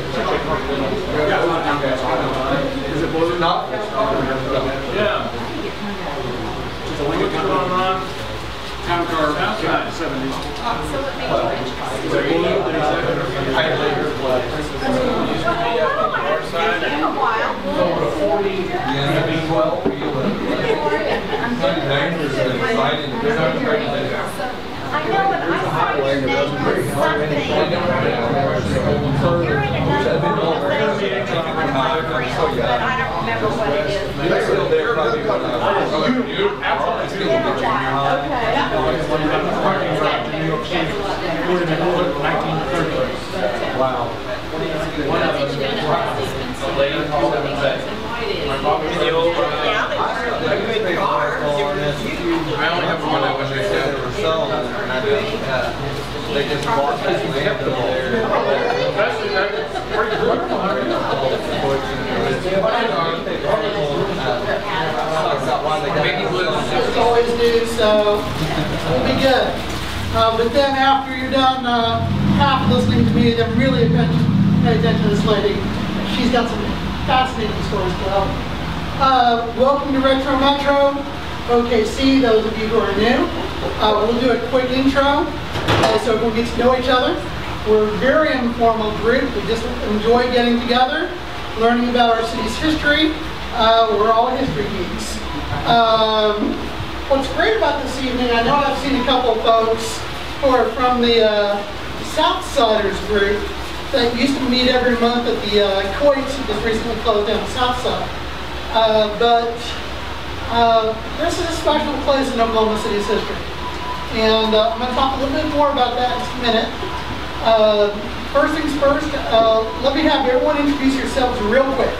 Is it blue? Not? Yeah. What's going on? Town car, outside 70s. So what makes you interested? Is it blue? I know, but I saw your name on something. You're in another organization with my friends, but I don't remember what it is. You're still there probably when Wow. I only have one of them. They just bought that land over there. Always do, so we'll be good. But then after you're done half listening to me, then really pay attention to this lady. She's got some fascinating stories to tell. Welcome to RetroMetroOKC, those of you who are new. We'll do a quick intro so everyone gets to know each other. We're a very informal group. We just enjoy getting together, learning about our city's history. We're all history geeks. What's great about this evening, I know I've seen a couple of folks who are from the Southsiders group that used to meet every month at the Coits that just recently closed down the South Side. This is a special place in Oklahoma City's history. And I'm going to talk a little bit more about that in just a minute. First things first, let me have everyone introduce yourselves real quick.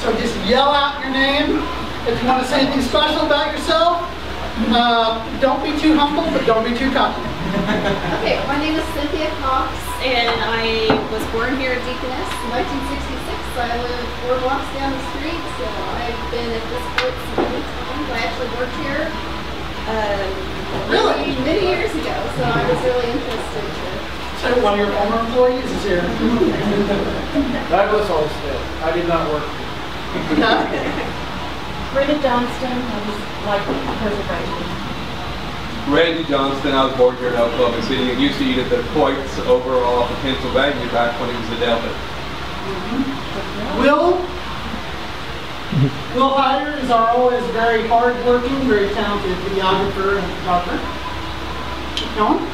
So just yell out your name. If you want to say anything special about yourself, don't be too humble, but don't be too cocky. Okay, my name is Cynthia Cox, and I was born here at Deaconess in 1966. I live 4 blocks down the street, so I've been at this place many times. I actually worked here many years ago, so I was really interested to. So one of your former employees is here. Douglas Olmsted. I did not work. Rita Johnston, I was like preservation. Randy Johnston, I was born here in Oklahoma City and used to eat at the Coits over off of Pennsylvania back when he was a Delta. Will Hyder is our always very hard-working, very talented videographer and photographer. Keep going.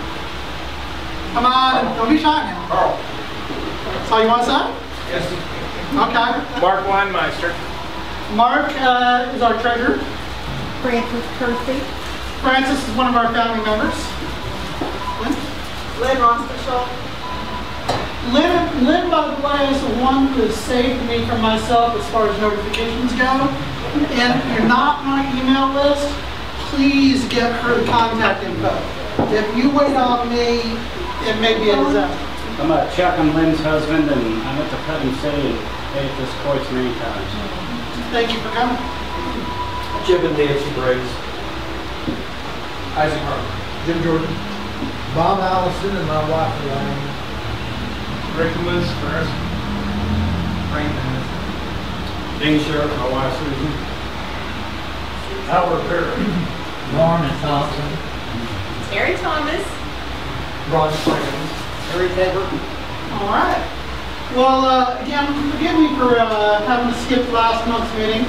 Come on, don't be shy now. Carl. That's all you want to say? Yes. Okay. Mark Weinmeister. Mark is our treasurer. Francis Kersey. Francis is one of our family members. Lynn Rospichel. Lynn, by the way, is the one who has saved me from myself as far as notifications go. And if you're not on an email list, please get her the contact info. If you wait on me, it may be a disaster. I'm Chuck, I'm Lynn's husband, and I went to Putnam City and ate at this Coits many times. Thank you for coming. Chip and Nancy Briggs. Isaac Harper. Jim Jordan. Bob Allison and my wife Elaine. Rick Lewis first. Frank Dennis. Dean Sherrick, my wife Susan. Howard Perry. Norman Thompson. Terry Thomas. Ron Franklin. Harry Tabor. All right. Well, again, forgive me for having to skip last month's meeting,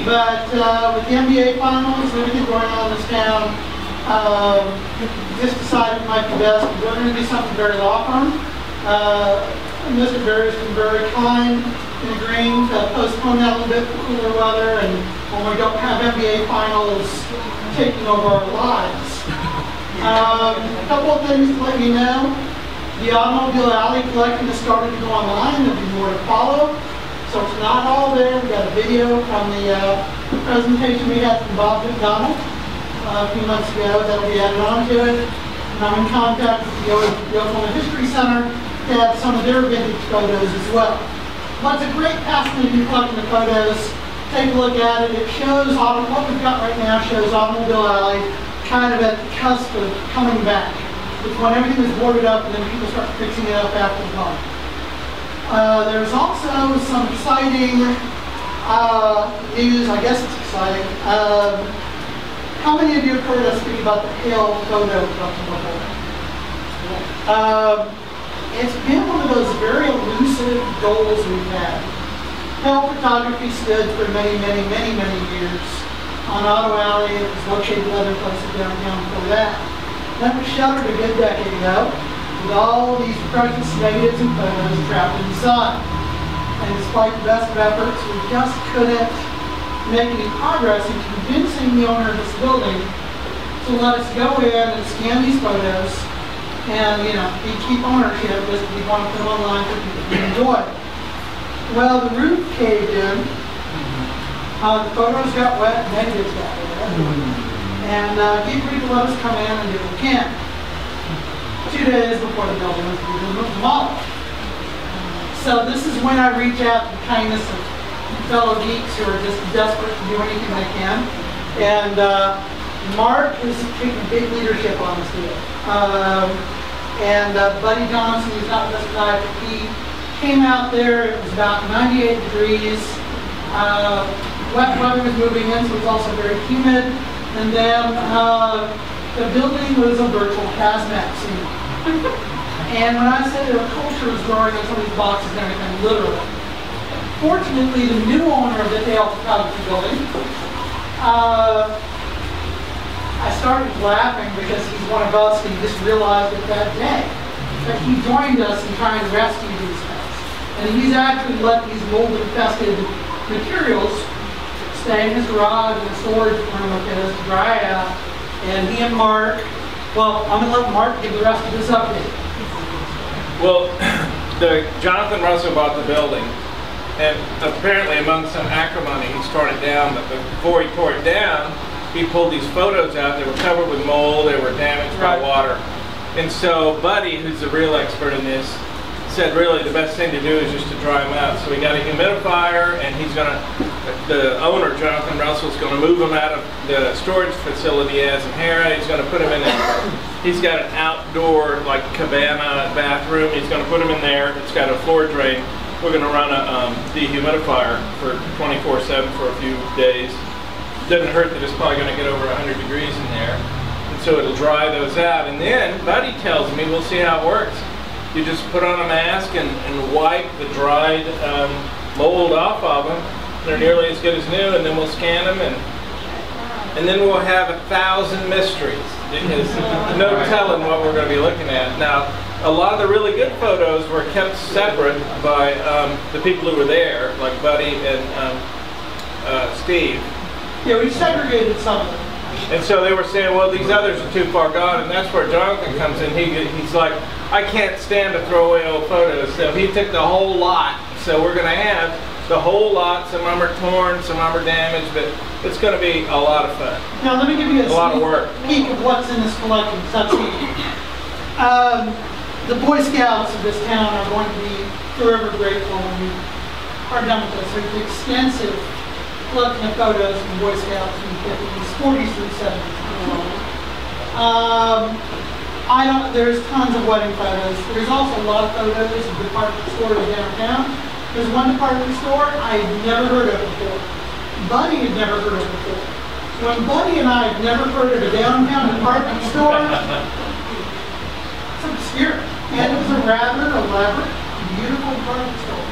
but with the NBA finals and everything going on in this town, just decided it might be best. We're going to do something very law firm. Mr. Berry has been very kind in agreeing to postpone that a little bit for cooler weather and when we don't have NBA finals taking over our lives. A couple of things to let you know. The Automobile Alley collection has started to go online. There'll be more to follow. So it's not all there. We've got a video from the presentation we had from Bob McDonald a few months ago that'll be added on to it. And I'm in contact with the Oklahoma History Center to add some of their vintage photos as well. But it's a great, fascinating collection of photos. Take a look at it. It shows what we've got right now shows Automobile Alley kind of at the cusp of coming back. It's when everything was boarded up and then people start fixing it up after the party. There's also some exciting news. I guess it's exciting. How many of you have heard us speak about the pale photo before? It's been one of those very elusive goals we've had. Pale photography stood for many, many, many, many years on Auto Alley. It was located in other places downtown before that. That was shuttered a good decade ago with all these precious negatives and photos trapped inside. And despite the best of efforts, we just couldn't make any progress in convincing the owner of this building to let us go in and scan these photos and, keep ownership just we want to put them online for people to enjoy. Well, the roof caved in, the photos got wet, negatives got wet, and he agreed to let us come in and do what we can. 2 days before the building was demolished. So this is when I reach out to the kindness of fellow geeks who are just desperate to do anything they can. And Mark is taking big leadership on this deal. Buddy Johnson, who's not this guy, but he came out there. It was about 98 degrees. Wet weather was moving in, so it was also very humid. And then the building was a virtual hazmat scene. And when I say that a culture is growing in some of these boxes and everything, literally. Fortunately, the new owner of the Dale Photography building, I started laughing because he's one of us and he just realized it that day that he joined us in trying to rescue these guys. And he's actually let these mold-infested materials stay in his garage and storage room of his to dry out. And he and Mark, well, I'm going to let Mark give the rest of this update. Well, Jonathan Russell bought the building, and apparently among some acrimony he tore it down, but before he tore it down, he pulled these photos out. They were covered with mold, they were damaged by water. And so Buddy, who's the real expert in this, said really the best thing to do is just to dry them out. So we got a humidifier, and the owner, Jonathan Russell, is going to move them out of the storage facility he has in Hera. He's going to put them in he's got an outdoor like cabana bathroom. He's going to put them in there. It's got a floor drain. We're going to run a dehumidifier for 24/7 for a few days. Doesn't hurt that it's probably going to get over 100 degrees in there. And so it'll dry those out. And then Buddy tells me, we'll see how it works. You just put on a mask and wipe the dried mold off of them. They're nearly as good as new, and then we'll scan them, and then we'll have 1,000 mysteries, because no telling what we're going to be looking at. Now, a lot of the really good photos were kept separate by the people who were there, like Buddy and Steve. Yeah, we segregated some of them. And so they were saying, well, these others are too far gone, and that's where Jonathan comes in. He's like, I can't stand to throw away old photos, so he took the whole lot. So we're going to have the whole lot. Some of them are torn, some of them are damaged, but it's going to be a lot of fun. Now let me give you a lot of work. Peek of what's in this collection. The Boy Scouts of this town are going to be forever grateful when we are done with this. There's an extensive collection of photos from Boy Scouts from the 50s, 40s through 70s. There's tons of wedding photos. There's also a lot of photos of department stores downtown. There's one department store I had never heard of before. Buddy had never heard of before. When Buddy and I had never heard of a downtown department store, it's obscure. And it was a rather elaborate, beautiful department store.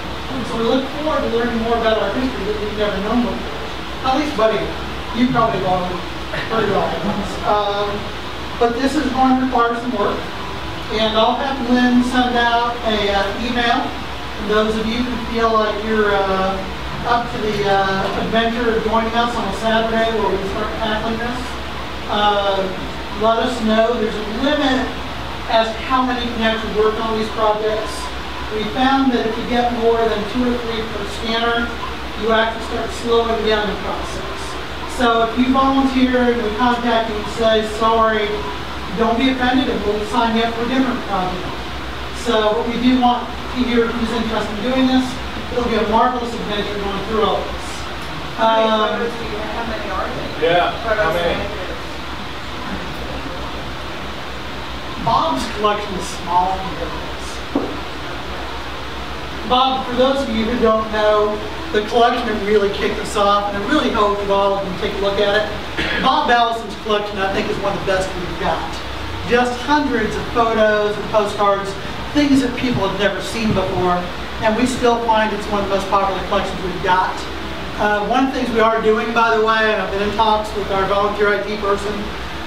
So we look forward to learning more about our history that we've never known before. At least Buddy, you probably have already heard of all of this. But this is going to require some work. And I'll have Lynn send out an email to those of you who feel like you're up to the adventure of joining us on a Saturday where we start tackling this. Let us know. There's a limit as to how many can actually work on these projects. We found that if you get more than 2 or 3 per scanner, you actually start slowing down the process. So if you volunteer and we contact you and say, sorry, don't be offended and we'll sign you up for a different project. So what we do want to hear who's interested in doing this. It'll be a marvelous adventure going through all this. How many are there? Yeah, how many? Bob's collection is small compared to this. Bob, for those of you who don't know, the collection that really kicked us off, and I really hope that all of you take a look at it. Bob Allison's collection, I think, is one of the best we've got. Just hundreds of photos and postcards, things that people have never seen before, and we still find it's one of the most popular collections we've got. One of the things we are doing, by the way, and I've been in talks with our volunteer IT person,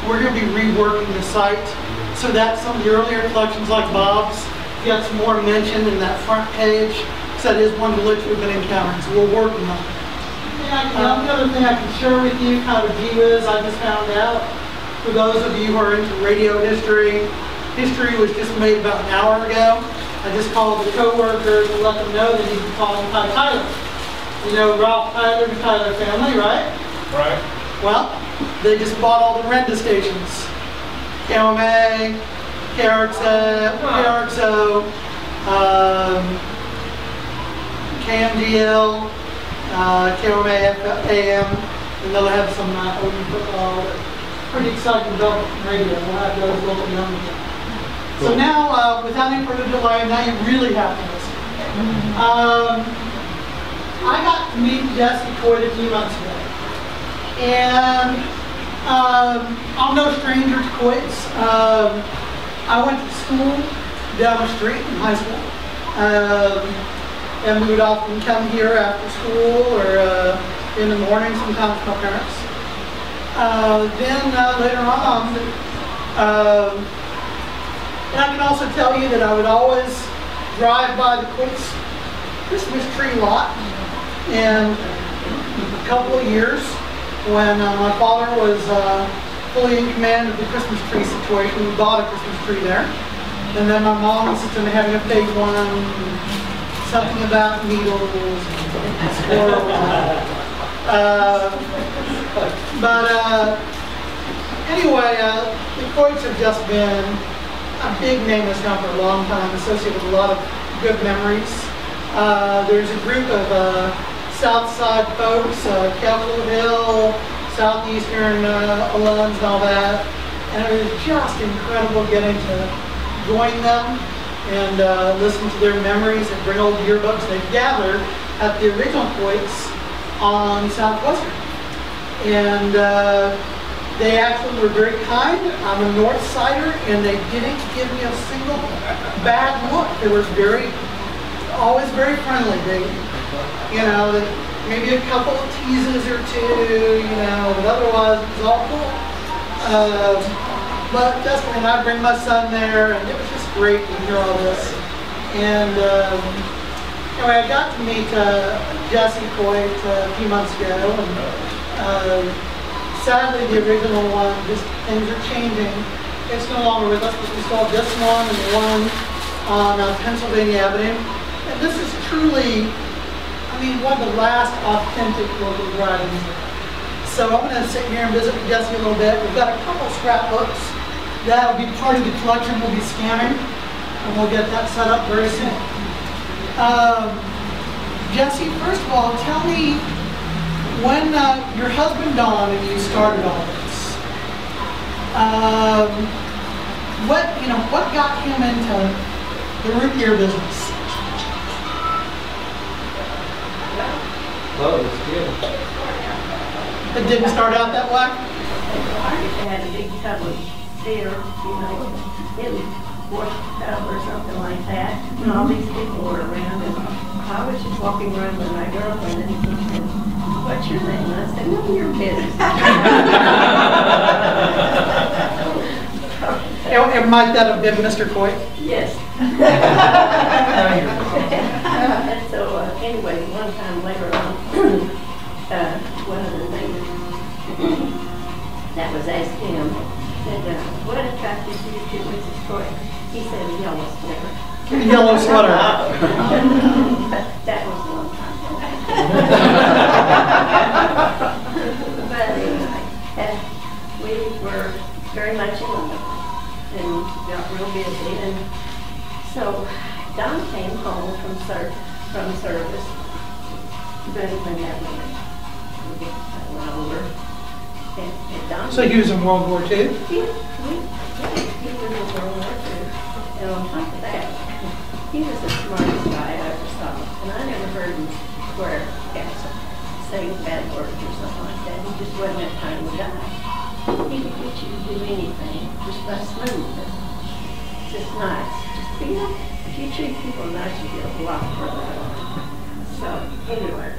we're going to be reworking the site so that some of the earlier collections like Bob's get some more mention in that front page. So that is one glitch we've been encountering, so we're working on it. Yeah, the other thing I can share with you, kind of a gee-whiz I just found out, for those of you who are into radio history, history was just made about an hour ago. I just called the co-workers to let them know that you can call him Tyler. You know Ralph Tyler and the Tyler family, right? Right. Well, they just bought all the Renda stations. KOMA, KRXO, KMGL, KOMA AM, and they'll have some open football. Pretty exciting development from radio. We'll have those locally owned. Cool. So now, without any further delay, now you really have to listen. I got to meet Jesse Coit a few months ago. And I'm no stranger to Coits. I went to school down the street in high school. And we would often come here after school or in the morning, sometimes with my parents. Then later on, and I can also tell you that I would always drive by the Coits Christmas tree lot. And a couple of years, when my father was fully in command of the Christmas tree situation, we bought a Christmas tree there. And then my mom insisted on having a fake one, something about needles and squirrels. Anyway, the Coits have just been a big name in this town for a long time, associated with a lot of good memories. There's a group of South Side folks, Capitol Hill, Southeastern alums and all that, and it was just incredible getting to join them and listen to their memories and bring old yearbooks. They gathered at the original Coits on Southwestern, and they actually were very kind. I'm a North Sider, and they didn't give me a single bad look. They were always very friendly. They, you know, maybe a couple of teases or two, you know, but otherwise it was all cool. But just when I bring my son there, and it was just great to hear all this. And anyway, I got to meet Jesse Coit a few months ago, and sadly the original one, just things are changing. It's no longer with us, but we still have this one and the one on Pennsylvania Avenue. And this is truly, I mean, one of the last authentic local writings. So I'm going to sit here and visit with Jesse a little bit. We've got a couple scrapbooks that'll be part of the collection we'll be scanning, and we'll get that set up very soon. Jesse, first of all, tell me when your husband Don and you started all this. What got him into the root beer business? Oh, it's good. It didn't start out that way? They had a big tub of beer, in wash tub or something like that, and all these people were around, and I was just walking around with my girlfriend, and he said, "What's your name?" And I said, "None of your business." And might that have been Mr. Coit? Yes. And so, anyway, one time later on, one of the things that was asked him said, "What attracted you to Mrs. Coit?" He said, "A yellow sweater." Yellow sweater. That was a long time ago. But anyway, we were very much in love and got real busy. And so Don came home from service. When that went over. And Don, So he was in World War II? he was in World War II. And on top of that, he he was the smartest guy I ever saw. And I never heard him swear at say bad words or something like that. He just wasn't that kind of guy. He could get you to do anything just by smoothness. Just nice. Just feel, if you treat people nice, you get a lot further along. So, anyway,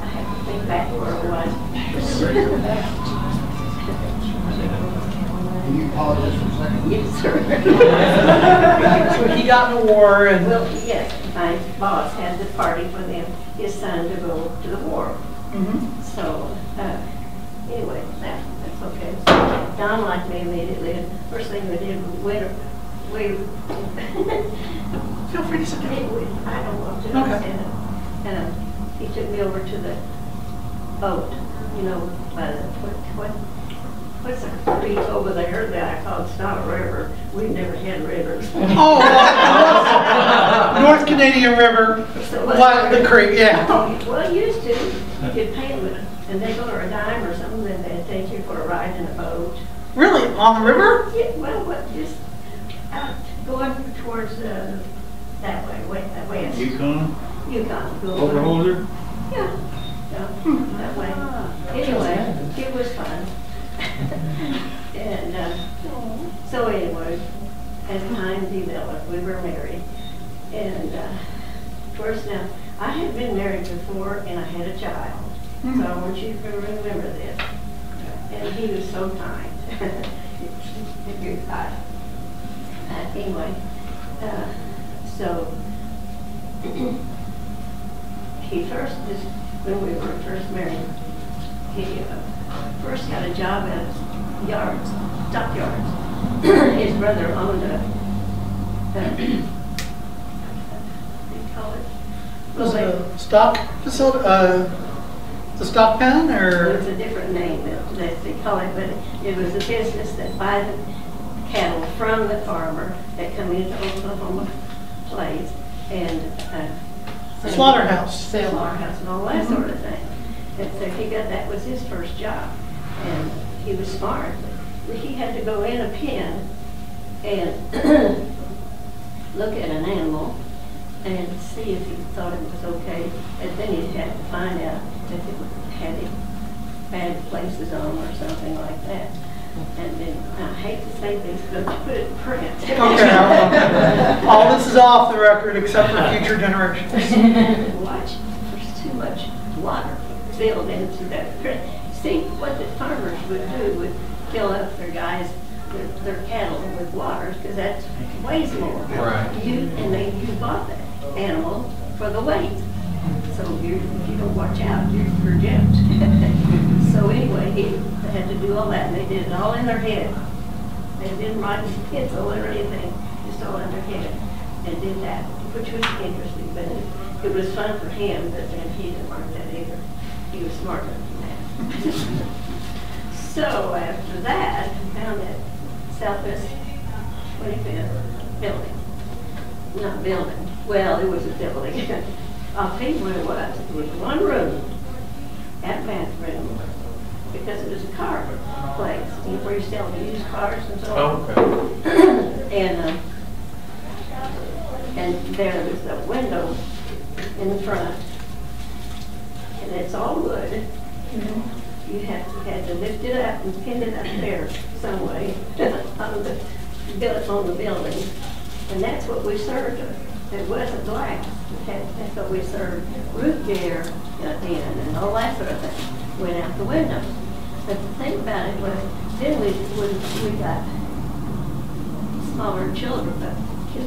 I have to think back where it was. Can you apologize for a second? Yes, sir. So he got in the war and... Well, yes, my boss had the party for them, his son to go to the war. So, anyway, that's okay. So, Don liked me immediately, and first thing we did was Feel free to sit down. I don't want to. Okay. And he took me over to the boat, you know, by the, what's the creek over there that I call it's not a river. We've never had rivers. Oh, North Canadian River, So, the creek, yeah. Well, it used to. You'd pay them, and they go to a dime or something, and they'd take you for a ride in a boat. Really? On the river? Yeah, well, just out going towards that way, west. Yukon? Yukon. Over Holder? Yeah, that way. Anyway, it was fun. And so anyway, as time developed, we were married. And of course now, I had been married before and I had a child. So I want you to remember this. And he was so kind. Anyway, so he first, just when we were first married, he first got a job at yards, stockyards. His brother owned a, what do you call it? Was it a stock facility, the stock pen, or? It's a different name that they call it, but it was a business that buy the cattle from the farmer that come into Oklahoma place and Slaughterhouse. Slaughterhouse and all that sort of thing. And so that was his first job. And he was smart. He had to go in a pen and look at an animal and see if he thought it was okay. And then he'd have to find out if it had bad places on or something like that. And then, I hate to say this, but you put it in print. Okay. All this is off the record except for future generations. Watch, there's too much water filled into that print. See, what the farmers would do would fill up their their cattle with water, because that weighs more. Right. You bought that animal for the weight. So if you don't watch out, you're jumped. So anyway, he had to do all that, and they did it all in their head. They didn't write pencil or anything, just all in their head, and did that, which was interesting. But it was fun for him, but then he didn't learn that either. He was smarter than that. So after that, I found that Southwest 25th building. Not building. Well, it was a building. I'll tell you what it was. It was one room, that bathroom, because it was a car place, where you sell used cars and so on. Oh, okay. And there was a window in the front, and it's all wood. You had to lift it up and pin it up there some way on the building, and that's what we served them. It wasn't glass. That's what we served. Root beer and all that sort of thing went out the window. But the thing about it was, then we got smaller children, but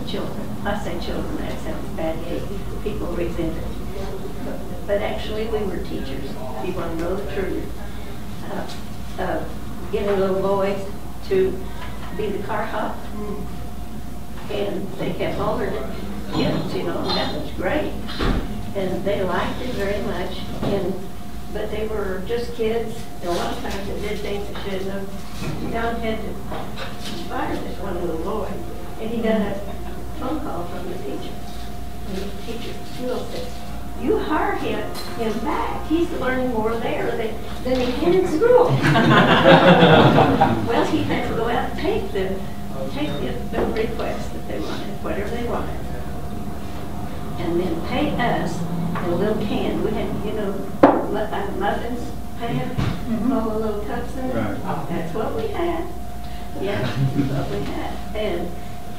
children. I say children, that sounds bad. People resent it. But actually, we were teachers. If you want to know the truth. Getting little boys to be the car hop. And they kept all their kids, and that was great. And they liked it very much. But they were just kids, and a lot of times they did things they shouldn't have. Don had to fire this one little boy, and he got a phone call from the teacher. And the teacher at school said, "You hire him back. He's learning more there than he can in school." Well, he had to go out and take the take the request that they wanted, whatever they wanted, and then pay us in a little can. We had, you know, muffins pan, all the little cups in it. Right. That's what we had. Yeah, that's what we had. And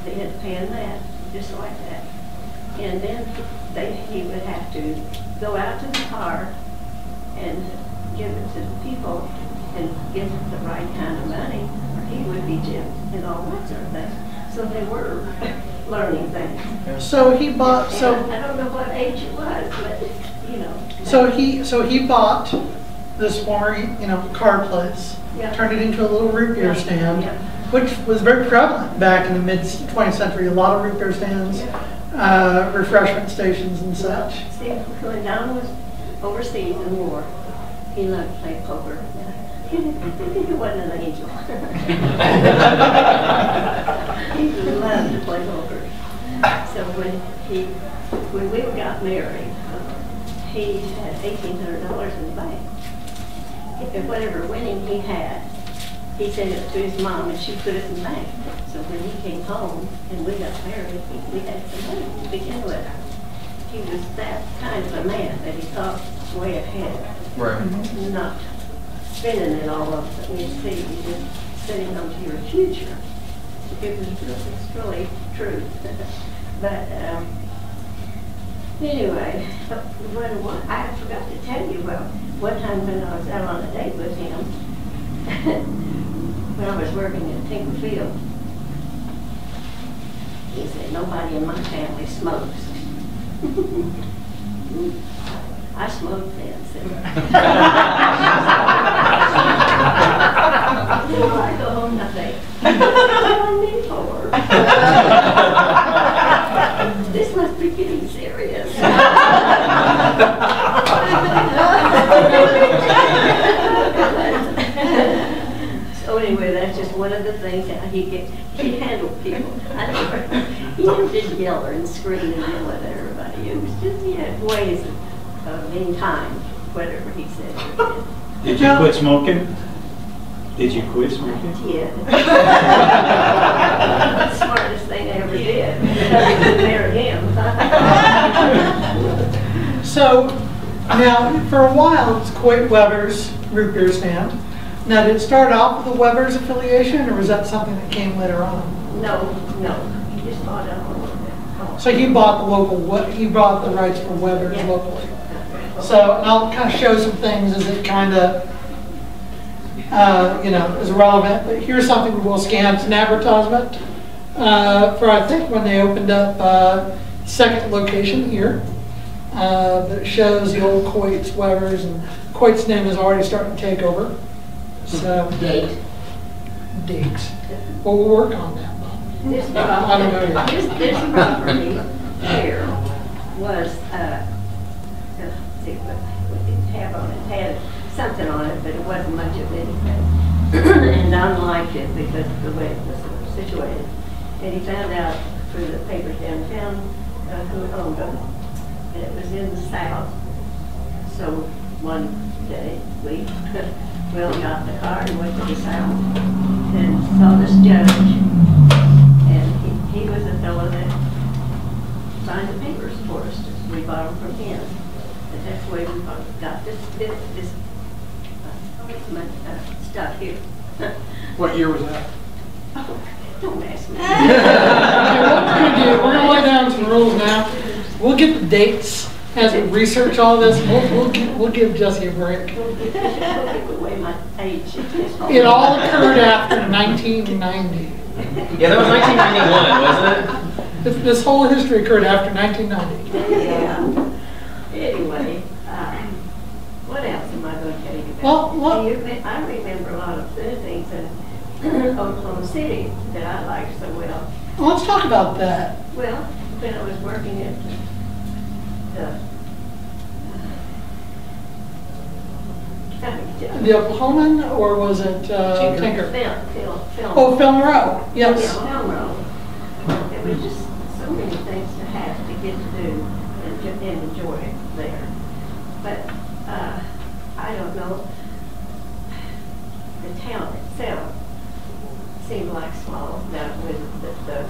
they had to pan that, just like that. And then he would have to go out to the car and give it to the people and give it the right kind of money, or he would be gypped and all that sort of thing. So they were learning things. So he bought, And so, I don't know what age it was, but, you know. so he bought this former, you know, car place, Yeah. turned it into a little root beer stand, Yeah. which was very prevalent back in the mid-20th century. A lot of root beer stands, refreshment stations and Well, such. see, when Don was overseas in war, he loved to play poker. He wasn't an angel. He loved to play poker. So when we got married, he had $1,800 in the bank. And whatever winning he had, he sent it to his mom and she put it in the bank. So when he came home and we got married, we had some money to begin with. He was that kind of a man that he thought way ahead. Right. Not spending it all up, you see, you just sitting onto your future. It's really true. But anyway, I forgot to tell you, well, one time when I was out on a date with him, when I was working at Tinker Field, he said, nobody in my family smokes. I smoked then, so. I go home and I think, what on me for? This must be getting serious. So anyway, that's just one of the things that he handled people. He didn't yell and scream and yell at everybody. It was just, he had ways of in time, whatever he said. Did you quit smoking? Did you quit smoking? Yeah. Smartest thing I ever did. I could marry him. So now, for a while, it was Coit Weber's root beer stand. Now, did it start off with the Weber's affiliation, or was that something that came later on? No. He just bought it. So he bought he bought the rights for Weber's Yeah. locally. So, and I'll kind of show some things as it kind of, you know, is relevant. But here's something we will scan. It's an advertisement for, I think, when they opened up second location here. But it shows the old Coits, Weber's, and Coit's name is already starting to take over. So, date. Well, we'll work on that, Bob. This I don't know yet. This property here was, see what it didn't have on it. It had something on it, but it wasn't much of anything. And Don liked it because of the way it was situated. And he found out through the papers downtown who owned them. And it was in the south. So one day we got the car and went to the south and saw this judge. And he was a fellow that signed the papers for us. We bought them from him. And that's the way we got this stuff here. What year was that? Oh, don't ask me. Okay, what we're going to do, we're going to lay down some rules now. We'll get the dates as we research all this. We'll give Jesse a break. Don't give away my age. It all occurred after 1990. Yeah, that was 1991, wasn't it? This whole history occurred after 1990. Yeah. Anyway, what else am I going to tell you about? Well, I remember a lot of other things in Oklahoma City that I liked so well. Let's talk about that. Well, when I was working at The Oklahoman, or was it Tinker? Film. Oh, Film Row. Yes. Film Row. There was just so many things to have to get to do and enjoy there. But I don't know, the town itself seemed like small, now with the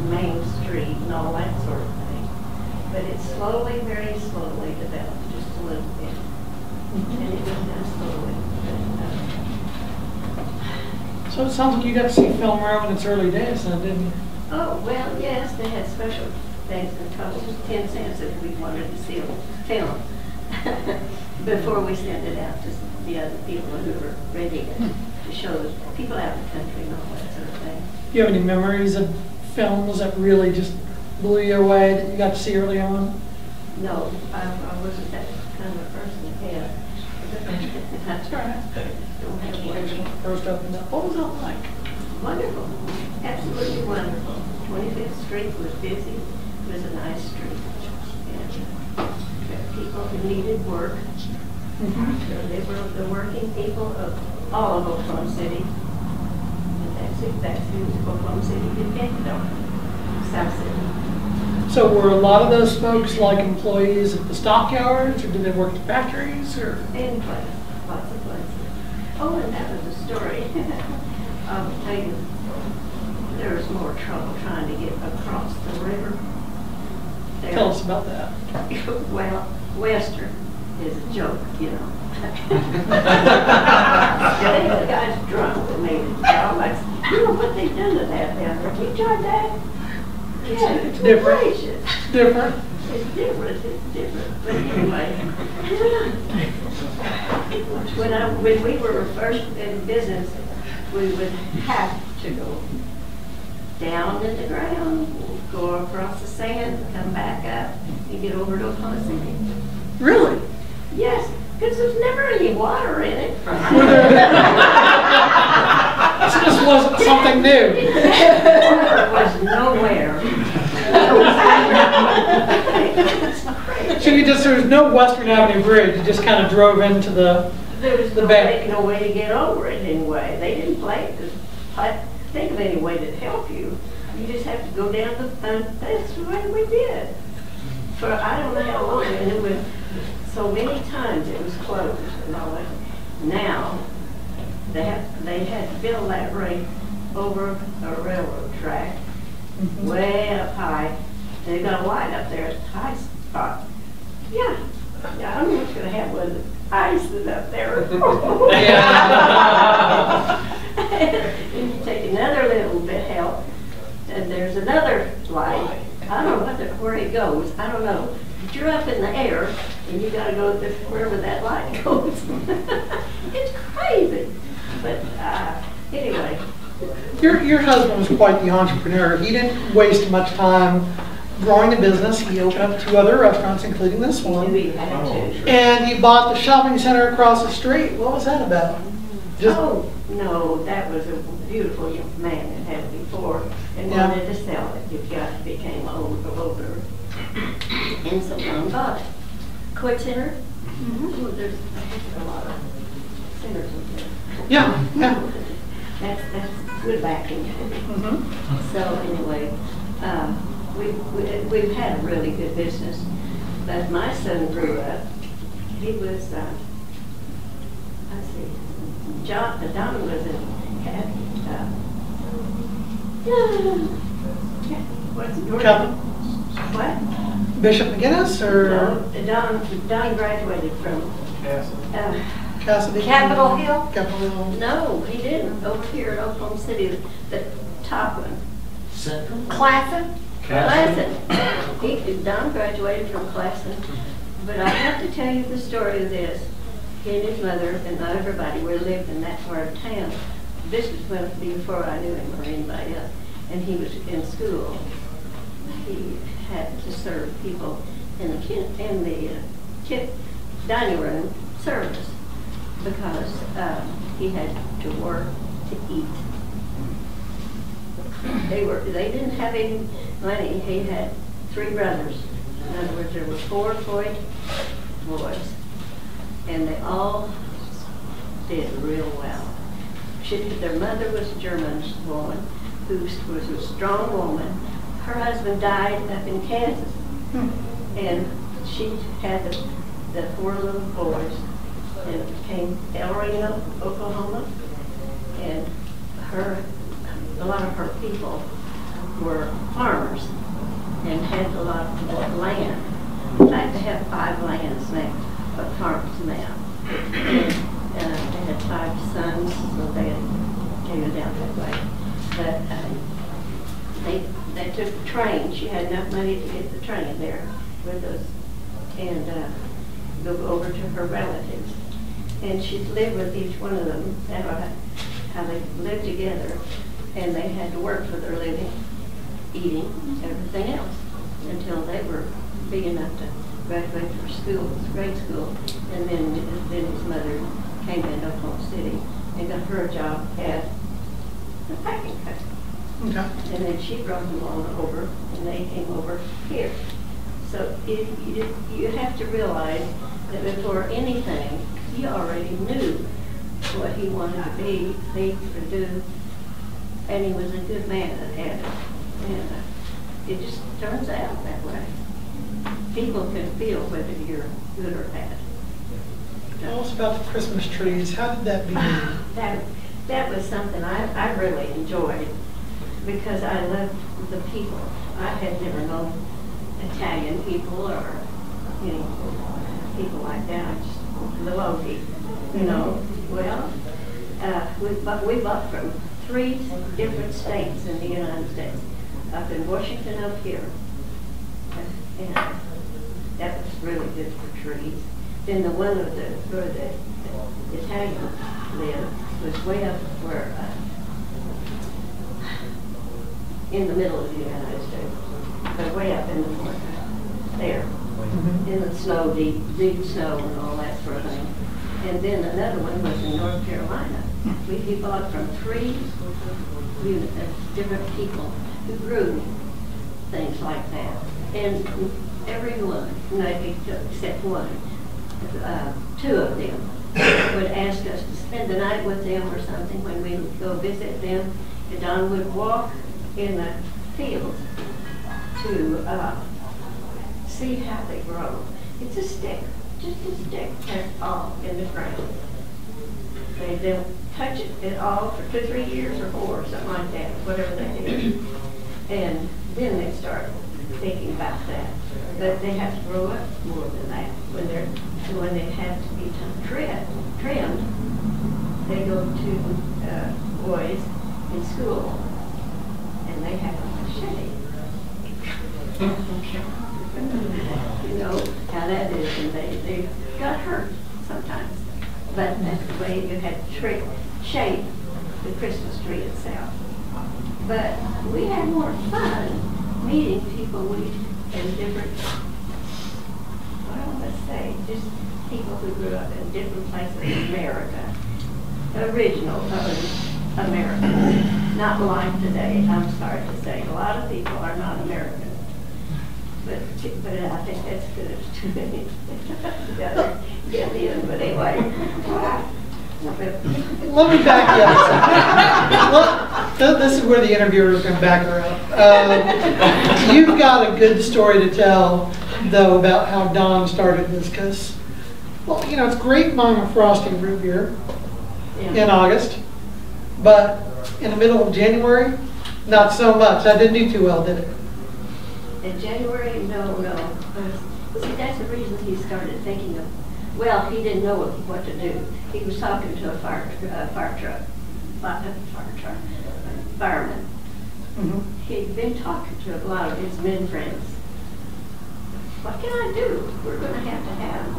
Main Street and all that sort of thing. But it slowly, very slowly developed, just a little bit. And it went down slowly. So it sounds like you got to see film around in its early days, then, didn't you? Oh, well, yes, they had special things that cost us 10 cents if we wanted to see a film before we sent it out to the other people who were ready to show the people out in the country and all that sort of thing. Do you have any memories of films that really just blew you away that you got to see early on? No, I wasn't that kind of a person. Yeah. That's right. Don't have one. First opened up. What was that like? Wonderful. Absolutely wonderful. 25th Street was busy. It was a nice street. And people who needed work. So they were the working people of all of Oklahoma City. And that's who Oklahoma City depended on. South City. So were a lot of those folks like employees at the stockyards, or did they work at factories, or? Any place. Lots of places. Oh, and that was a story. I'll tell you, there was more trouble trying to get across the river. Tell us about that. Well, Western is a joke, you know. The guy's drunk that made it down. Like, you know what they've done to that down there? You tried that? Yeah, it's different. gracious. Different. It's different. It's different. But anyway, when we were first in business, we would have to go down in the ground, go across the sand, come back up, and get over to Oklahoma City. Really? Yes, because there's never any water in it. This wasn't something new. Water was nowhere. So there was no Western Avenue Bridge. You just kind of drove into the There was bank. no way to get over it anyway. They didn't think of any way to help you. You just have to go down the that's the way we did. For I don't know how long, and it was so many times it was closed and all that. Now they had to build that right over a railroad track, way up high. They got a light up there at the high spot. Yeah, I'm just gonna have one of the ices up there. And you take another little bit help, and there's another light. I don't know where it goes. I don't know. But you're up in the air, and you got to go wherever that light goes. It's crazy. But anyway. Your husband was quite the entrepreneur. He didn't waste much time growing the business. He opened up 2 other restaurants, including this one. And he bought the shopping center across the street. What was that about? Oh, no, that was a beautiful young man that had it before and wanted to sell it. It became older. And so John bought it. Coit Center? Oh, there's a lot of centers in there. Yeah. That's good backing. So anyway, we've had a really good business. But my son grew up. He was, let's see, Don was in what's your what? Bishop McGinnis, or? No, Don graduated from Cassidy? Capitol Hill? Capitol Hill. No, he didn't. Over here in Oklahoma City, the top one. Classen? Don graduated from Classen. But I have to tell you the story of this. He and his mother, and not everybody, lived in that part of town. This was before I knew him or anybody else. And he was in school. He had to serve people in the dining room service because he had to work to eat. They didn't have any money. He had 3 brothers. In other words, there were 4 Coit boys, and they all did real well. Their mother was a German woman who was a strong woman. Her husband died up in Kansas, and she had the 4 little boys, and it came El Reno, Oklahoma, and a lot of her people were farmers and had a lot of land. In fact, they have 5 lands now, but farms now. And they had 5 sons, so they had taken it down that way. But they took the train. She had enough money to get the train there with us and go over to her relatives. And she'd lived with each one of them, how they lived together, and they had to work for their living, eating, everything else, until they were big enough to graduate from school, grade school. And then his mother came to Oklahoma City and got her a job at the packing company. Okay. And then she brought them all over, and they came over here. So you have to realize that before anything, he already knew what he wanted to be, think, or do, and he was a good man at it. And it just turns out that way. People can feel whether you're good or bad. Tell us about the Christmas trees. How did that begin? That was something I really enjoyed because I loved the people. I had never known Italian people or people like that. Just the Logie, Well, we bought from 3 different states in the United States, up in Washington, up here, and that was really good for trees. Then the one where the Italians lived was way up where, in the middle of the United States, but way up in the north there. In the snow, deep snow and all that sort of thing. And then another one was in North Carolina. We bought from 3 different people who grew things like that. And everyone, except one, 2 of them, would ask us to spend the night with them or something when we would go visit them. And Don would walk in the fields to see how they grow. It's a stick, just a stick, that's all in the ground. They don't touch it at all for 2 or 3 years or 4 or something like that, whatever they do. And then they start thinking about that. But they have to grow up more than that. When they have to be trimmed, they go to boys in school and they have a machete. You know how that is, and they got hurt sometimes. But that's the way you had to shape the Christmas tree itself. But we had more fun meeting people in different, what do I want to say, just people who grew up in different places in America. Original Americans, not like today, I'm sorry to say. A lot of people are not Americans. But I think that's good too many. Get in, but anyway. Let me back you up. This is where the interviewer is going to back her up. You've got a good story to tell, though, about how Don started this, because, well, it's great buying a frosting root beer in August, but in the middle of January, not so much. That didn't do too well, did it? In January, no. See, that's the reason he started thinking of, well, he didn't know what to do. He was talking to a fireman. He'd been talking to a lot of his men friends. What can I do? We're going to have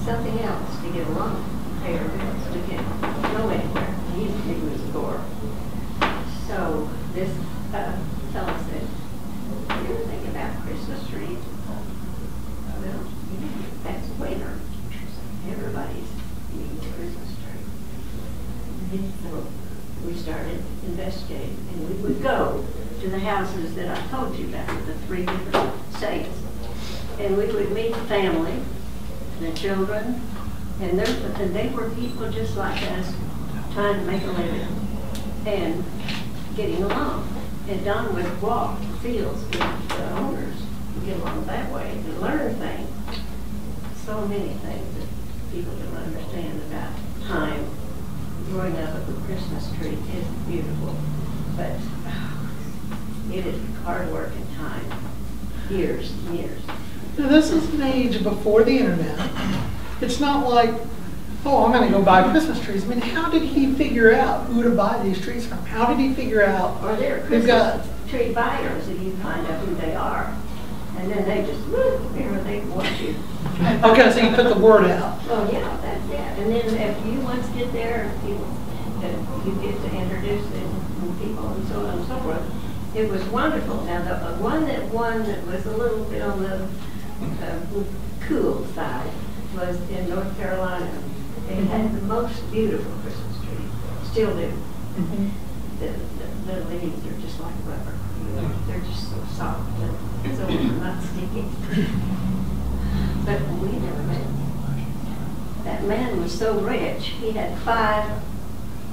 something else to get along, pay our bills. We can't go anywhere. He was poor. So this fellow said, you ever think about Christmas trees? Well, that's winter. Everybody's eating a Christmas tree. So we started investigating, and we would go to the houses that I told you about, the 3 different states. And we would meet the family, the children, and they were people just like us, trying to make a living and getting along. And Don would walk the fields with the owners and get along that way and learn things. So many things that people don't understand about time, growing up with a Christmas tree is beautiful, but it is hard work and time, years and years. Now, this is an age before the internet. It's not like, oh, I'm going to go buy Christmas trees. I mean, how did he figure out who to buy these trees from? How did he figure out? Or there are We've got Christmas tree buyers, and you find out who they are. And then they just, here, they want you. Okay, so you put the word out. Oh, yeah, that's it. And then if you once get there, you get to introduce it to people and so on and so forth. It was wonderful. Now, the one that won that was a little bit on the cool side was in North Carolina. They had the most beautiful Christmas tree. Still do. The leaves are just like rubber. They're just so soft and so not sticky. But we never met. That man was so rich, he had 5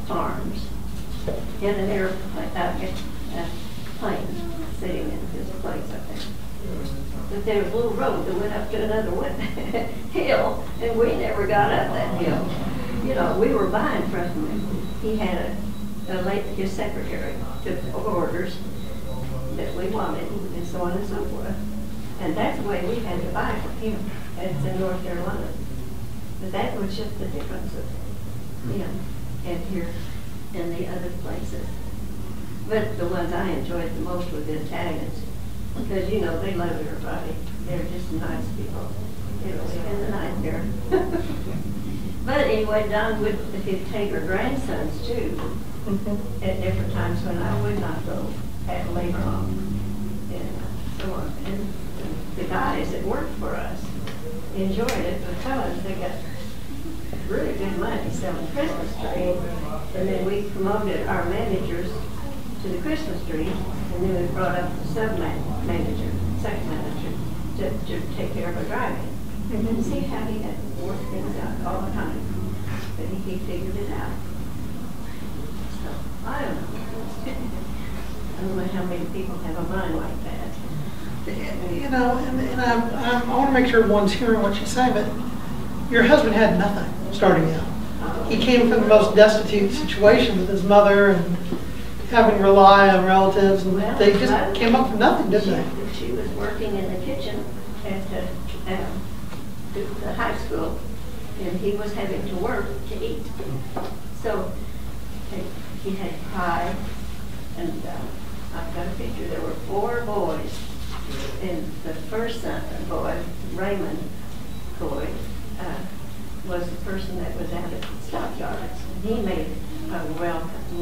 farms in an airplane, plane sitting in his place up there. But there was a little road that went up to another hill, and we never got up that hill. You know, we were buying from him. He had his secretary took orders that we wanted, and so on and so forth. And that's the way we had to buy from him. It's in North Carolina. But that was just the difference of him and here and the other places. But the ones I enjoyed the most were the Italians, because, you know, they love everybody. They're just nice people. They don't spend the night there. But anyway, Don would take her grandsons, too, at different times when I would not go at later on, and so on. And the guys that worked for us enjoyed it because they got really good money selling Christmas trees. And then we promoted our managers to the Christmas tree, and then we brought up the second manager to take care of our driving. And then see how he had worked things out all the time. But he figured it out. So, I don't know. I don't know how many people have a mind like that. You know, and I want to make sure everyone's hearing what she's saying, but your husband had nothing starting out. He came from the most destitute situation with his mother and having to rely on relatives, and they just came up with nothing, didn't they? She was working in the kitchen at the high school, and he was having to work to eat. So he had pie, and I've got a picture. There were 4 boys, and the first boy, Raymond Coit, was the person that was out at the stockyards. And he made a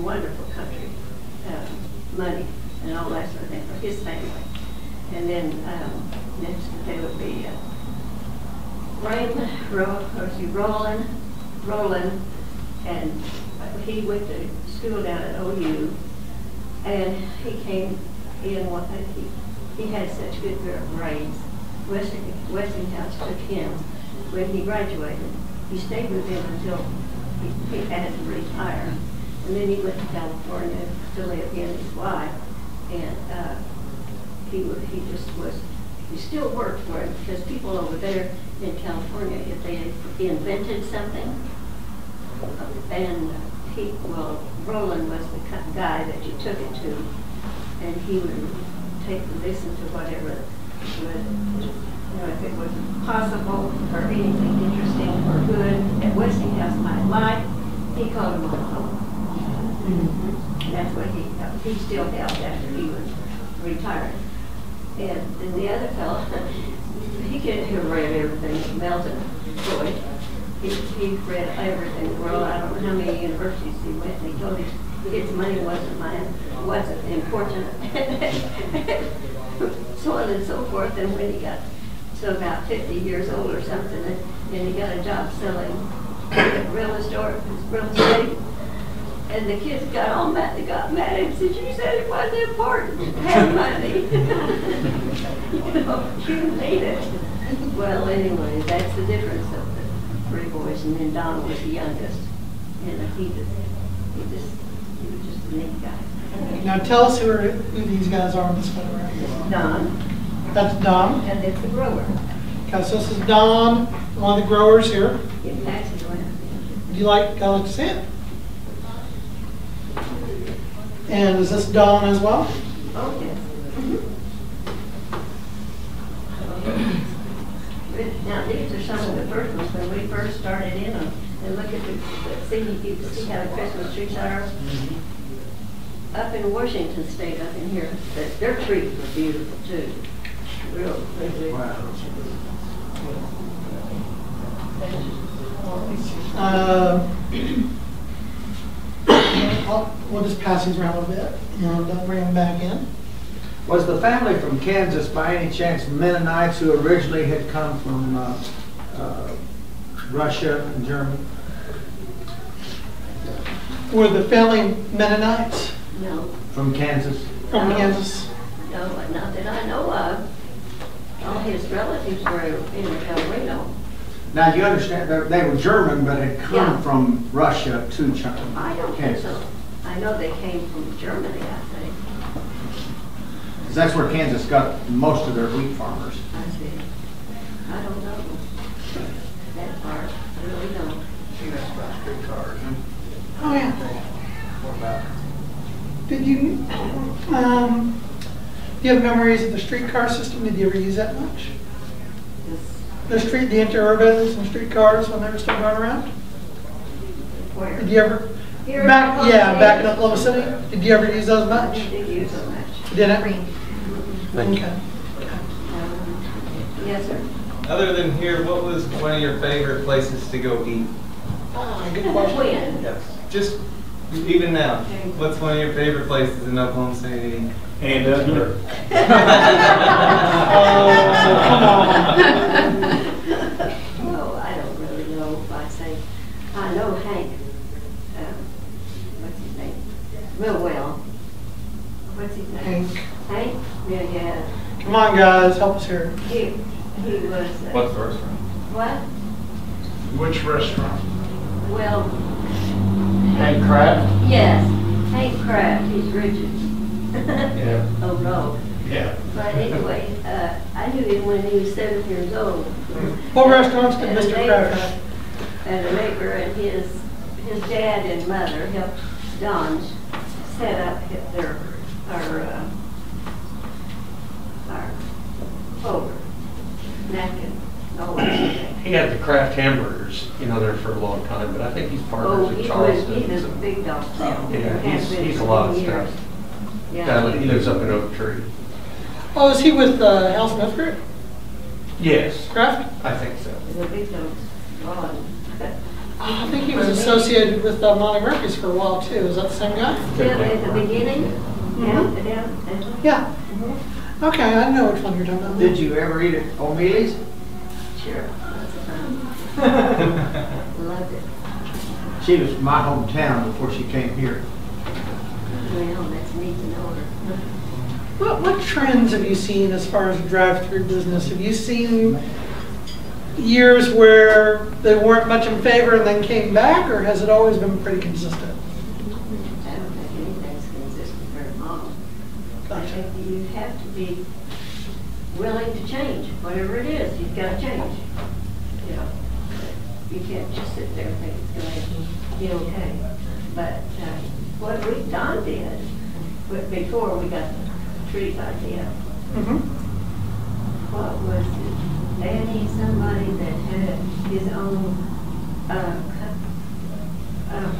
wonderful country money and all that sort of thing for his family. And then next there would be Roland, and he went to school down at OU, and he came in. He had such good grades. Westinghouse took him when he graduated. He stayed with him until he had to retire, and then he went to California to live in his wife, and he still worked for him, because people over there in California, if they invented something, and Roland was the guy that you took it to, and he would listen to whatever if it was possible or anything interesting or good that Westinghouse might like, he called him on the phone. And that's what he still held after he was retired. And then the other fellow, he read everything. Melton Coit, he read everything in the world. I don't know how many universities he went, and he told his money wasn't important. So on and so forth. And when he got to about 50 years old or something, and he got a job selling real estate, and the kids got all mad. They got mad and said, "You said it wasn't important to have money. You need it." Well, anyway, that's the difference of the 3 boys, and then Don was the youngest, and he was just a neat guy. Now tell us who these guys are in this photo right here. Don. That's Don. And it's the grower. Okay, so this is Don, one of the growers here. It passes around. Would you like to see it? And is this Dawn as well? Oh, yes. Now, these are some of the first ones when we first started in them. And look at see how the Christmas trees are? Up in Washington State, up in here, their trees were beautiful too. Real pretty. We'll just pass these around a little bit and bring them back in. Was the family from Kansas by any chance Mennonites who originally had come from Russia and Germany? Were the family Mennonites? No. From Kansas? From Kansas? No, not that I know of. All his relatives were in El Reno. Now you understand they were German, but had come Yeah. from Russia to China. I don't think so. I know they came from Germany, I think. Because that's where Kansas got most of their wheat farmers. I see. I don't know that part. I really don't. Streetcars. Oh, yeah. What about? Did you, do you have memories of the streetcar system? Did you ever use that much? The interurbans and streetcars when they were still going around? Where? Did you ever? Here in Back in Oklahoma Oklahoma City. Did you ever use those much? City? Did use them much. Did it? Thank you. Okay. Yes, sir. Other than here, what was one of your favorite places to go eat? Good question. When? Yes. Just even now, what's one of your favorite places in Oklahoma City to eat? And Come on. Oh, I don't really know if I say. I know Hank. What's his name? Real well. What's his name? Hank? Yeah. Come on, guys, help us here. He was. What's the restaurant? What? Which restaurant? Well. Hank Kraft? Yes, Hank Kraft. He's Richard. Yeah. Oh no. Yeah. But anyway, I knew him when he was 7 years old. What restaurants did And a Mr. neighbor- Kraft have? And a neighbor and his dad and mother helped Don set up our folder, napkin, and all that sort of thing. He had the Kraft hamburgers, there for a long time, but I think he's Oh, partners he with was Charleston. a big dog now. Yeah, Has been he's a for lot of 10 years. stuff. Yeah. He lives up in Oak Tree. Oh, is he with Hal Smith Group? Yes, Kraft? I think so. The big dogs. Ron. I think he was associated with Monty Murphy's for a while too. Is that the same guy? Yeah, at the beginning. Mhm. Yeah. Okay, I know which one you're talking about. Did you ever eat at O'Mealy's? Sure. Lots of fun. Loved it. She was from my hometown before she came here. Well, that's neat to know her. What trends have you seen as far as drive-through business? Have you seen years where they weren't much in favor and then came back, or has it always been pretty consistent? I don't think anything's consistent very long. I Gotcha. think you have to be willing to change. Whatever it is, you've got to change. You can't just sit there and think it's going to be okay. But what we Don did, before we got the trees idea, what was it? Danny, somebody that had his own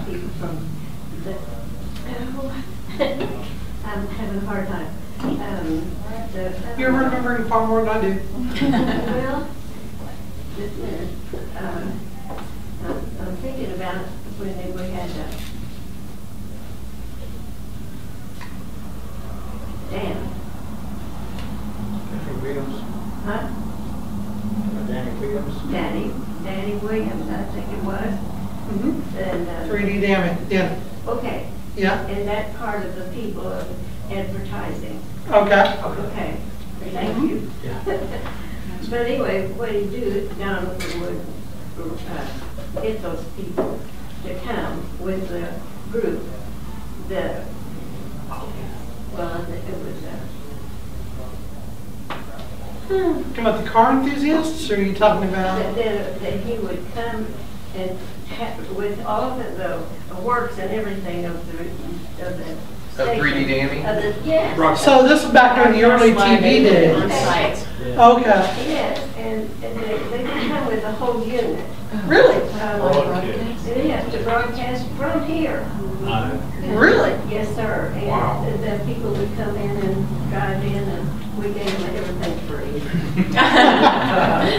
people from the, I'm having a hard time. You're remembering far more than I do. Well, just a minute. I'm thinking about when we had Dan. Williams. Huh? Danny Williams. Danny Williams, I think it was. And, 3D damage. Yeah. okay. Yeah. And that part of the people of advertising. Okay. Okay. Thank you. But anyway, what he do, Jonathan would get those people to come with the group. Well, it was. Talking about the car enthusiasts, or are you talking about? That he would come and with all of the works and everything of the 3D Danny? Yes. So this is back in the early TV days. On site. Okay. Yes, and they come with a whole unit. Really? Yes, to broadcast from here. Really? Yes, sir. And the people would come in and drive in, and we gave them everything free. That's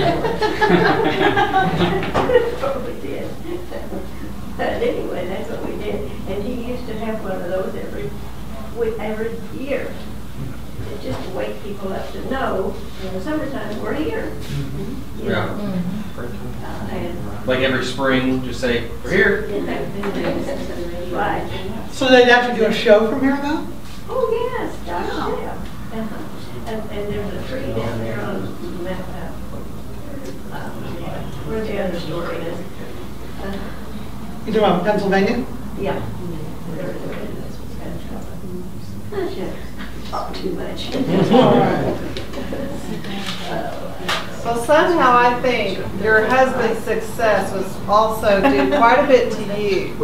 what we did. But anyway, that's what we did. And he used to have one of those every year. Just to wake people up to know in the summertime we're here. You know? Like every spring, just say, we're here. Right. So they'd have to do a show from here though? Oh, yes, gosh, yeah. And there's a tree down there on where the other store is. You talking about Pennsylvania? Yeah. Talk too much. So somehow I think your husband's success was also due quite a bit to you.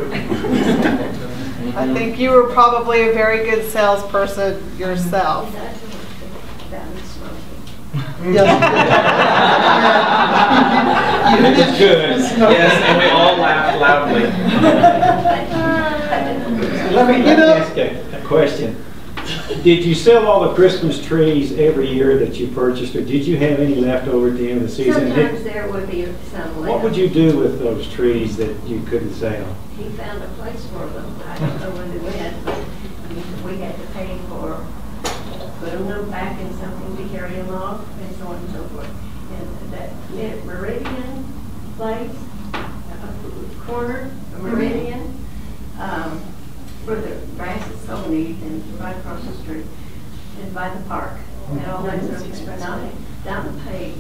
I think you were probably a very good salesperson yourself. It was good. Yes, and we all laughed loudly. Let me ask a question. Did you sell all the Christmas trees every year that you purchased, or did you have any left over at the end of the season? Sometimes there would be some left. What would you do with those trees that you couldn't sell? He found a place for them. I don't know where they went, but we had to pay for putting them back in something to carry them off, and so on and so forth. And that Meridian place, corner of Meridian, where the grass is so neat, and right across the street, and by the park, and all that stuff. Down paid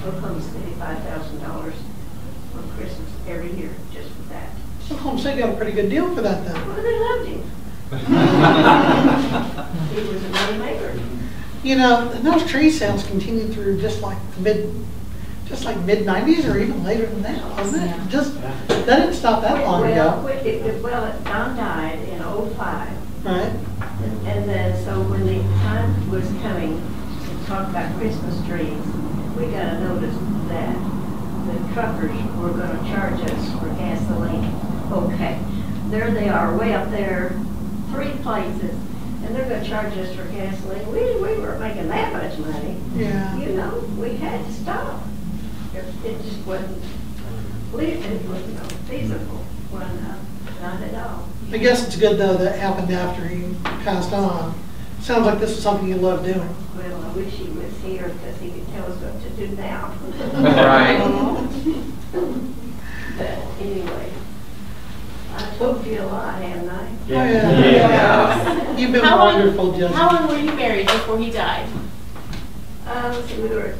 Oklahoma City $5,000 for Christmas every year just for that. Oklahoma City got a pretty good deal for that then. Well, they loved him. He was a money maker. You know, and those tree sales continued through just like mid-90s or even later than that, wasn't it? That didn't stop that long ago. Well, Don died in '05. Right. And then, so when the time was coming to talk about Christmas trees, we got a notice that the truckers were going to charge us for gasoline. Okay. There they are, way up there, 3 places, and they're going to charge us for gasoline. We weren't making that much money. Yeah. You know, we had to stop. It just wasn't feasible. Not at all. I guess it's good though that happened after he passed on. Sounds like this is something you love doing. Well, I wish he was here because he could tell us what to do now. Right. But anyway, I told you a lot, haven't I? Yeah. You've been wonderful, Jessica. How long were you married before he died? Let's see, we were,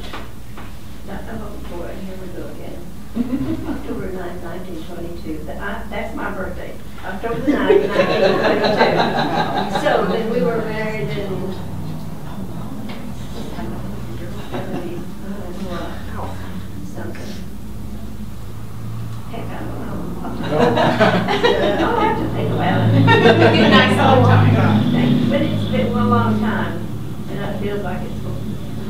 oh boy, here we go again. October 9th, 1922. That's my birthday. October 9th, 1922. So then we were married in 70, something. Heck, I don't know. I'll have to think about it. Good nice long time. But it's been a long time, and it feels like it's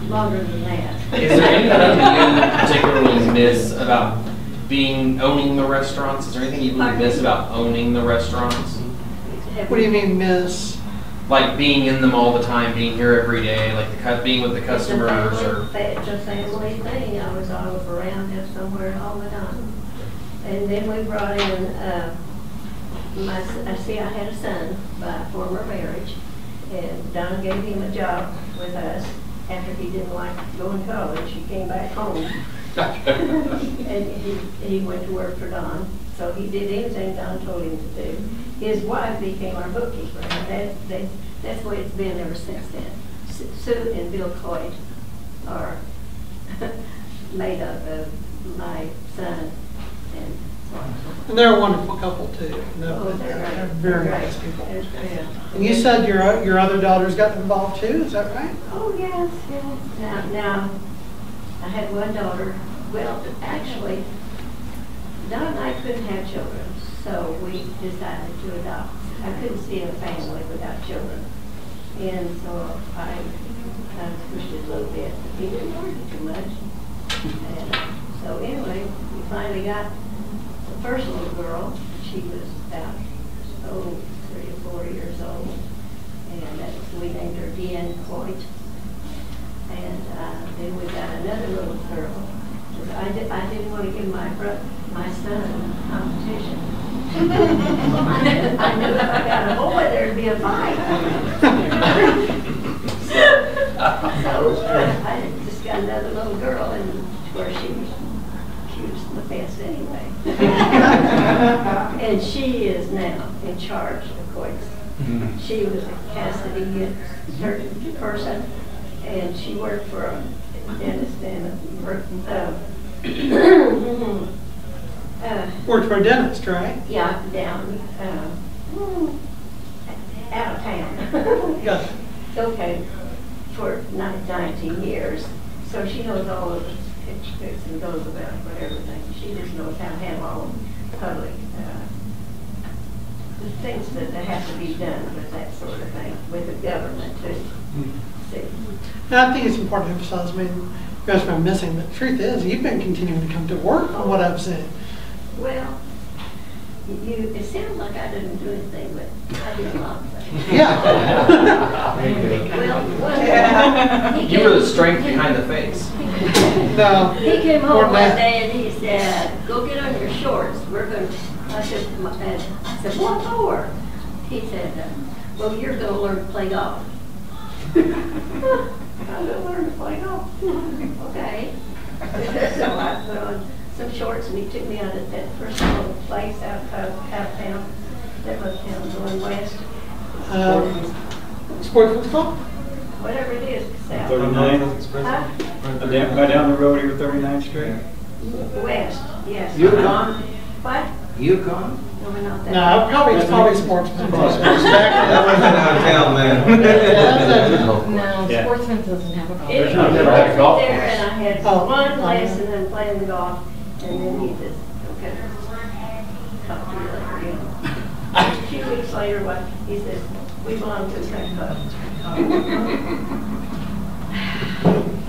longer than that. Is there anything that you particularly miss about owning the restaurants? Is there anything you really miss about owning the restaurants? What do you mean miss? Like being in them all the time, being here every day, like being with the customers, or It's a family thing. I was always around there somewhere all the time. And then we brought in I had a son by former marriage, and Don gave him a job with us after he didn't like going to college. He came back home. And he went to work for Don. So he did anything Don told him to do. His wife became our bookkeeper, and that's the way it's been ever since then. Sue and Bill Coit are made up of my son and And they're a wonderful couple too. Oh, they're very great. nice people. Yeah. And you said your other daughters got involved too, is that right? Oh, yes, yes. Now, I had one daughter. Well, actually, Don and I couldn't have children, so we decided to adopt. I couldn't see a family without children. And so I kind of pushed it a little bit. He didn't argue too much. And so anyway, we finally got the first little girl. She was about, 3 or 4 years old. And that was, we named her Coit. And then we got another little girl. I didn't want to give my son competition. I knew if I got a boy, there'd be a fight. so I just got another little girl, and where she was the best anyway. And she is now in charge of Coits. She was a custody person, and she worked for a dentist and Worked for a dentist, right? yeah, down out of town. Yeah. Okay, for 19 years. So she knows all of the pictures and goes about everything. She just knows how to handle all of public the things that have to be done with that sort of thing, with the government too. See. And I think it's important to emphasize, I mean, you guys are missing, but the truth is, you've been continuing to come to work from what I've seen. Well, it sounds like I didn't do anything, but I did a lot of things. Yeah. You were the strength behind the face. No. He came home one day and he said, "Go get on your shorts. We're going to." I said, "What for?" He said, "Well, you're going to learn to play golf." I'm going to learn to play golf. Okay. So I put on some shorts and he took me out at that first little place out of town. That was town going west. Sports football? Whatever it is. 39th? Right down the road here, 39th Street? West, yes. Yukon? What? Yukon? No, we're not that. No, it's probably sportsman. That wasn't out of town, man. No, Sportsman doesn't have a golf. There's not there, a golf and course. I had one lesson and playing the golf, and then he just, okay, talk to you later, you know. A few weeks later, he says, "We belong to the country club."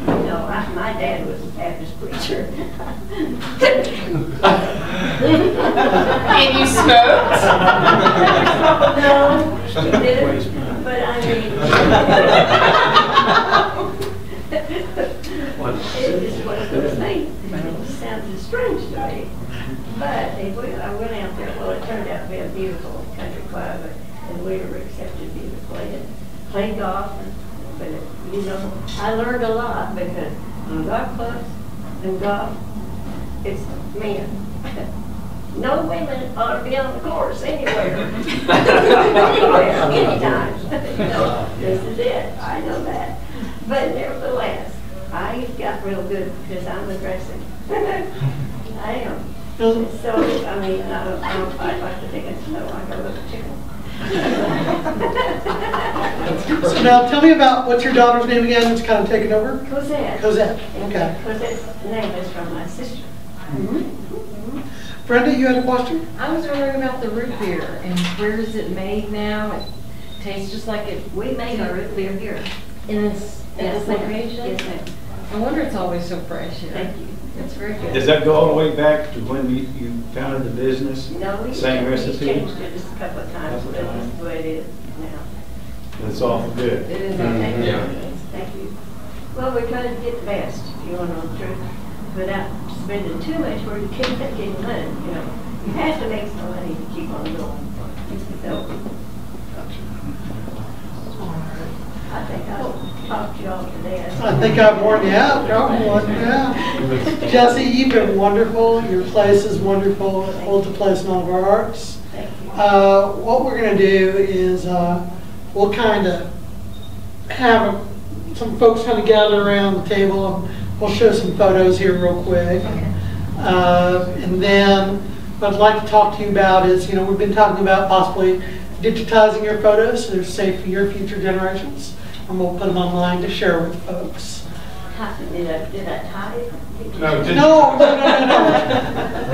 No, my dad was a Baptist preacher. And you smoked? No, he didn't. But I mean, it just was those things. It sounded strange to me. But I went out there. Well, it turned out to be a beautiful country club, and we were accepted beautifully and played golf. But you know, I learned a lot because on golf clubs and golf, it's men. No women ought to be on the course anywhere. Anywhere, anytime. You know, this is it. I know that. But nevertheless, I got real good because I'm aggressive. I am. So, I mean, I don't fight like the chickens. No, I go with the chicken. So now tell me about what's your daughter's name again? It's kind of taken over? Cosette. Cosette, okay. Cosette's name is from my sister. Brenda, you had a question? I was wondering about the root beer and where is it made now? It tastes just like it. We make our root beer here. In this location? Yes, ma'am. No wonder it's always so fresh here. Thank you. It's very good. Does that go all the way back to when you founded the business? No, we Same recipe? changed it just a couple of times, but that's the way it is now. It's awful good. It is. Thank you. Yeah. Thank you. Well, we try to get the best, if you want to know the truth, without spending too much where you can't make any money, you know. You have to make some money to keep on going. So, I think I'll talk to you all today. I think I've worn you out. Yeah. Jesse, you've been wonderful. Your place is wonderful. It holds a place in all of our hearts. Thank you. What we're going to do is we'll kind of have some folks kind of gather around the table and we'll show some photos here real quick. And then what I'd like to talk to you about is, you know, we've been talking about possibly digitizing your photos so they're safe for your future generations. And we'll put them online to share with folks. Did I type? No, No. What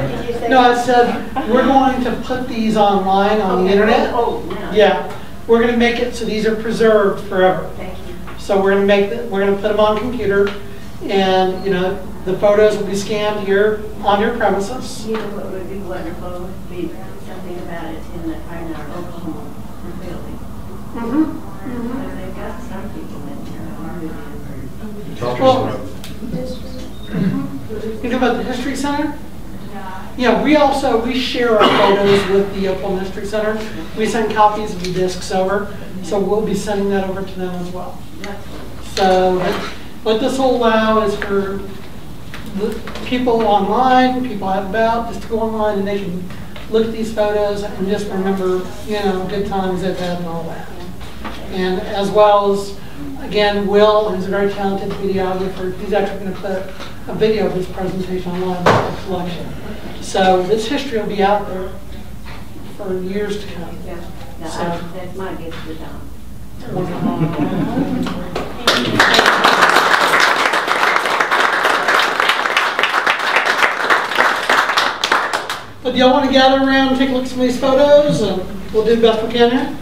did you say? No, No, I said, we're going to put these online on the internet. Oh, no. Yeah, we're going to make it so these are preserved forever. Thank you. So we're going to we're going to put them on computer, and you know the photos will be scanned here on your premises. You know what would be wonderful would be something about it in our Oklahoma building. Because they've got some people in here. You know about the History Center? Yeah, we share our photos with the Oklahoma History Center. We send copies of the discs over, so we'll be sending that over to them as well. So what this will allow is for the people online, people out and about, just to go online and they can look at these photos and just remember, you know, good times they've had and all that. And as well as, again, Will, who's a very talented videographer, he's actually going to put a video of his presentation online with the collection. So this history will be out there for years to come. Yeah, no, So, that's my gift to Don. But do y'all want to gather around and take a look at some of these photos? And we'll do the best we can here.